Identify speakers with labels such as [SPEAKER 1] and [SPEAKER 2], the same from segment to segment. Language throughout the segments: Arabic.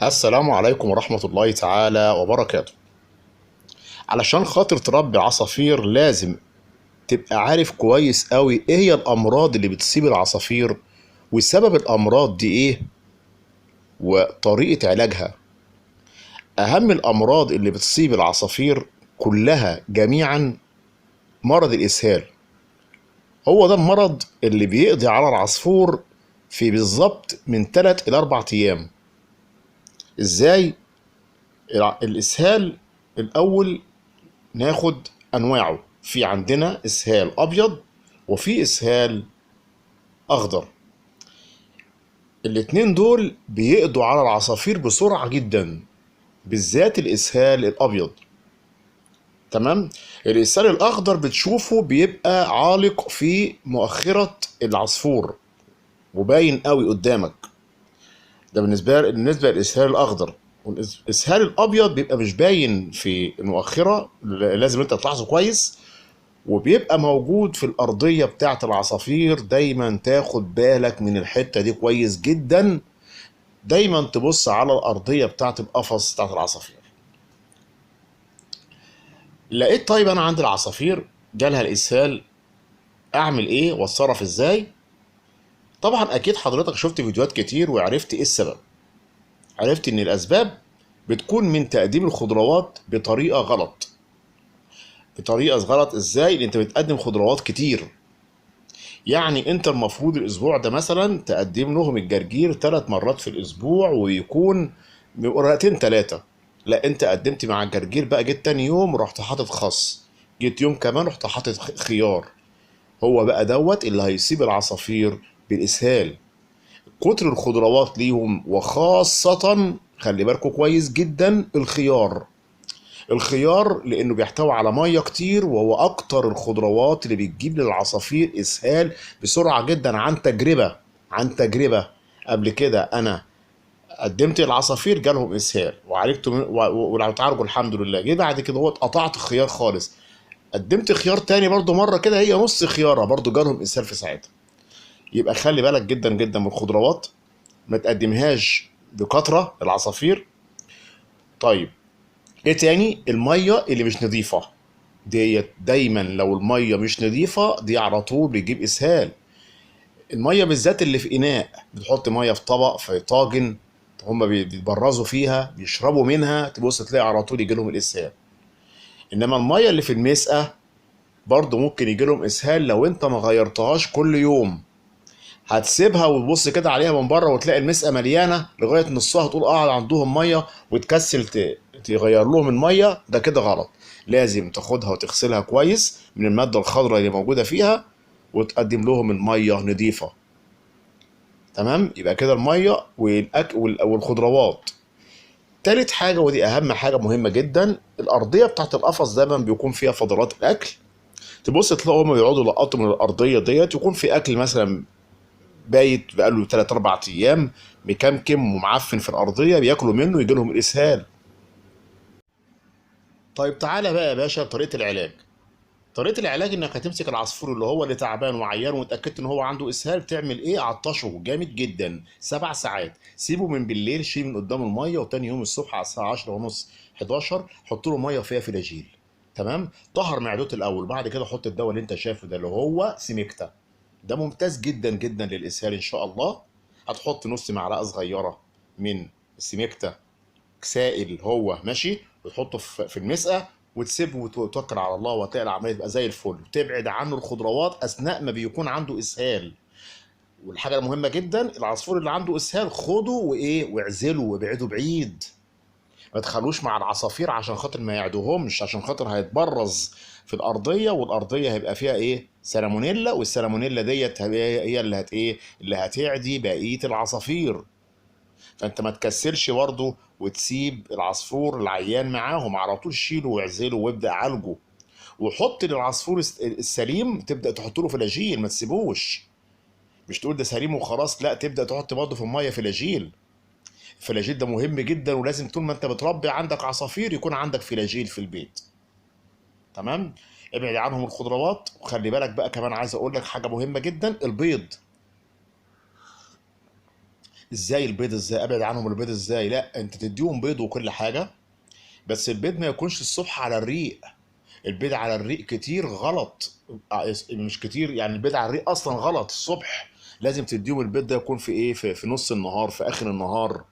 [SPEAKER 1] السلام عليكم ورحمة الله تعالى وبركاته. علشان خاطر تربي عصافير لازم تبقى عارف كويس قوي ايه هي الامراض اللي بتصيب العصافير وسبب الامراض دي ايه وطريقة علاجها. اهم الامراض اللي بتصيب العصافير كلها جميعا مرض الاسهال. هو ده المرض اللي بيقضي على العصفور في بالظبط من 3 إلى 4 ايام. ازاي؟ الاسهال الاول ناخد انواعه. في عندنا اسهال ابيض وفي اسهال اخضر. الاتنين دول بيقضوا على العصافير بسرعة جدا، بالذات الاسهال الابيض. تمام. الاسهال الاخضر بتشوفه بيبقى عالق في مؤخرة العصفور وباين قوي قدامك. ده بالنسبة للاسهال الاخضر. والاسهال الابيض بيبقى مش باين في المؤخرة، لازم انت تلاحظه كويس، وبيبقى موجود في الأرضية بتاعة العصافير. دايما تاخد بالك من الحتة دي كويس جدا. دايما تبص على الأرضية بتاعة القفص بتاعة العصافير. لقيت طيب أنا عند العصافير جالها الإسهال، أعمل إيه وأتصرف إزاي؟ طبعا أكيد حضرتك شفت فيديوهات كتير وعرفت إيه السبب. عرفت إن الأسباب بتكون من تقديم الخضروات بطريقة غلط. بطريقة غلط إزاي؟ إن أنت بتقدم خضروات كتير. يعني انت المفروض الاسبوع ده مثلا تقدم لهم الجرجير 3 مرات في الاسبوع، ويكون ورقتين 3. لا، انت قدمت مع الجرجير بقى، جيت تاني يوم رحت حاطط خس، جيت يوم كمان رحت حاطط خيار. هو بقى دوت اللي هيصيب العصافير بالاسهال. كتر الخضروات ليهم، وخاصة خلي بالكوا كويس جدا الخيار. الخيار لانه بيحتوي على ميه كتير، وهو اكتر الخضروات اللي بتجيب للعصافير اسهال بسرعه جدا. عن تجربه قبل كده انا قدمت العصافير جالهم اسهال وعالجت واتعالجوا الحمد لله. جه بعد كده هو قطعت خيار خالص، قدمت خيار تاني برضو مره كده، هي نص خياره برضو جالهم اسهال في ساعتها. يبقى خلي بالك جدا جدا من الخضروات، ما تقدمهاش بكتره العصافير. طيب، ايه تاني؟ الميه اللي مش نظيفه ديت. دايما لو الميه مش نظيفه دي على طول بيجيب اسهال. الميه بالذات اللي في اناء، بتحط ميه في طبق في طاجن، هما بيتبرزوا فيها بيشربوا منها، تبص تلاقي على طول يجي لهم الاسهال. انما الميه اللي في المسقه برضه ممكن يجي لهم اسهال لو انت ما غيرتهاش كل يوم. هتسيبها وتبص كده عليها من بره وتلاقي المسقه مليانه لغايه نصها، تقول اه عندهم ميه، وتكسل تغير لهم الميه. ده كده غلط. لازم تاخدها وتغسلها كويس من الماده الخضراء اللي موجوده فيها، وتقدم لهم الميه نظيفه. تمام. يبقى كده الميه والاكل والخضروات. تالت حاجه ودي اهم حاجه مهمه جدا، الارضيه بتاعت القفص دايما بيكون فيها فضلات الاكل. تبص تلاقوا هم بيقعدوا يلقطوا من الارضيه ديت، يكون في اكل مثلا بايت بقاله 3 4 ايام مكمكم ومعفن في الارضيه، بياكلوا منه يجي لهم الاسهال. طيب تعالى بقى يا باشا طريقه العلاج. طريقه العلاج انك هتمسك العصفور اللي تعبان وعيان واتاكدت ان هو عنده اسهال، تعمل ايه؟ عطشه جامد جدا 7 ساعات، سيبه من بالليل، شيل من قدام الميه، وتاني يوم الصبح على الساعه 10 ونص 11 حط له ميه فيها فلاجيل. تمام. طهر معدته الاول، بعد كده حط الدواء اللي انت شايفه ده اللي هو سيميكتا. ده ممتاز جدا جدا للاسهال ان شاء الله. هتحط نص معلقه صغيره من السيميكتا سائل هو ماشي، وتحطه في المسقه، وتسيبه وتوكل على الله، وهتلاقي العمليه تبقى زي الفل. تبعد عنه الخضروات اثناء ما بيكون عنده اسهال. والحاجه المهمه جدا، العصفور اللي عنده اسهال خده وايه واعزله وابعده بعيد. ما تخلوش مع العصافير عشان خاطر ما يعدوهمش، عشان خاطر هيتبرز في الارضيه، والارضيه هيبقى فيها ايه؟ سالمونيلا، والسالمونيلا ديت هي اللي اللي هتعدي بقيه العصافير. فانت ما تكسلش برضه وتسيب العصفور العيان معاهم، على طول شيله واعزله وابدا عالجه. وحط للعصفور السليم تبدا تحط له فلاجيل، ما تسيبوش. مش تقول ده سليم وخلاص، لا، تبدا تحط برضه في الميه فلاجيل. الفلاجيل ده مهم جدا، ولازم طول ما انت بتربي عندك عصافير يكون عندك فلاجيل في البيت. تمام. ابعد عنهم الخضروات. وخلي بالك بقى كمان، عايز اقول لك حاجه مهمه جدا، البيض. ازاي البيض؟ ازاي ابعد عنهم البيض؟ ازاي؟ لا، انت تديهم بيض وكل حاجه، بس البيض ما يكونش الصبح على الريق. البيض على الريق كتير غلط. مش كتير يعني، البيض على الريق اصلا غلط الصبح. لازم تديهم البيض ده يكون في ايه، في نص النهار، في اخر النهار.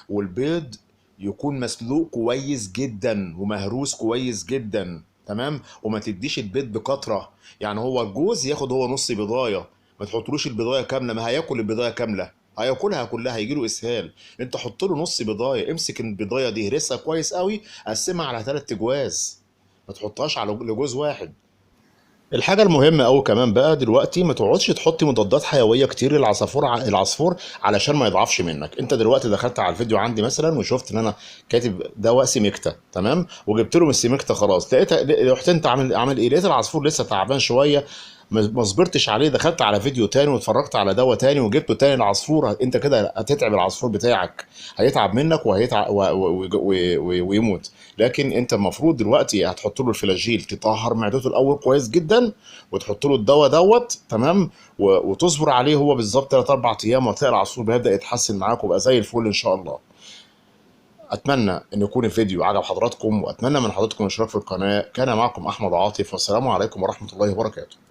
[SPEAKER 1] والبيض يكون مسلوق كويس جدا ومهروس كويس جدا، تمام. وما تديش البيض بكتره. يعني هو الجوز ياخد هو نص بيضايه، ما تحطلوش البيضايه كامله، ما هياكل البيضايه كامله، هياكلها كلها، هيجيله اسهال. انت حط له نص بيضايه، امسك البيضايه دي هرسها كويس قوي، قسمها على 3 جواز، ما تحطهاش على لجوز واحد. الحاجة المهمة أوي كمان بقى دلوقتي، ما تقعدش تحط مضادات حيوية كتير للعصفور، العصفور علشان ما يضعفش منك. انت دلوقتي دخلت على الفيديو عندي مثلا وشفت ان انا كاتب دواء سيميكتا، تمام، وجبت له من السيميكتا خلاص، لقيت، رحت انت عامل ايه؟ لقيت العصفور لسه تعبان شوية، ما صبرتش عليه، دخلت على فيديو تاني واتفرجت على دواء تاني وجبته تاني العصفور، انت كده هتتعب العصفور بتاعك، هيتعب منك وهيتعب ويموت. لكن انت المفروض دلوقتي هتحط له الفلاجيل، تطهر معدته الاول كويس جدا، وتحط له الدواء دوت، تمام، وتصبر عليه هو بالظبط 3 4 ايام، وهتلاقي العصفور بيبدا يتحسن معاك ويبقى زي الفل ان شاء الله. اتمنى ان يكون الفيديو عجب حضراتكم، واتمنى من حضراتكم الاشتراك في القناه. كان معكم احمد عاطف، والسلام عليكم ورحمه الله وبركاته.